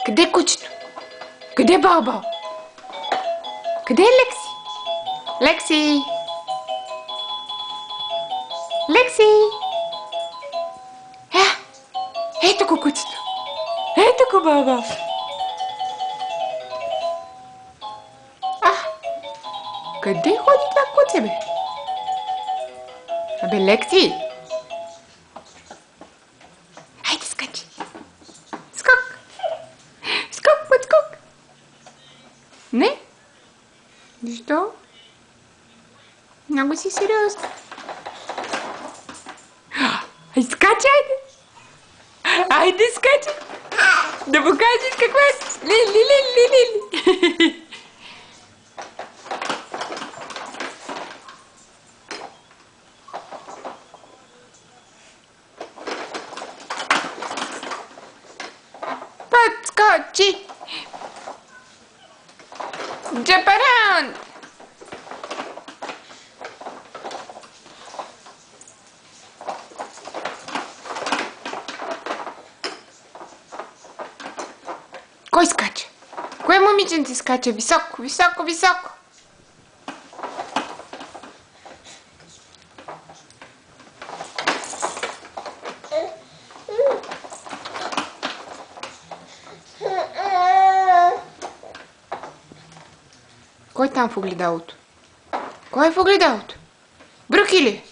Къде е кучето? Къде е Бао-Бао? Къде е Лекси? Лекси! Лекси! Ето го кучето! Ето го Бао-Бао! Къде ходи това куче, бе? Абе, Лекси! Хайде, скачи! Скок! Скок, подскок! Не? Защо? Много си сериозно. Айде, скачи, айде! Айде, скачи! Да покажеш каква е! Лили! Подскочи! Jump around! Кой скача? Кое момиченце скача? Високо, високо, високо! Кой там в огледалото? Кой е в огледалото? Брюки ли?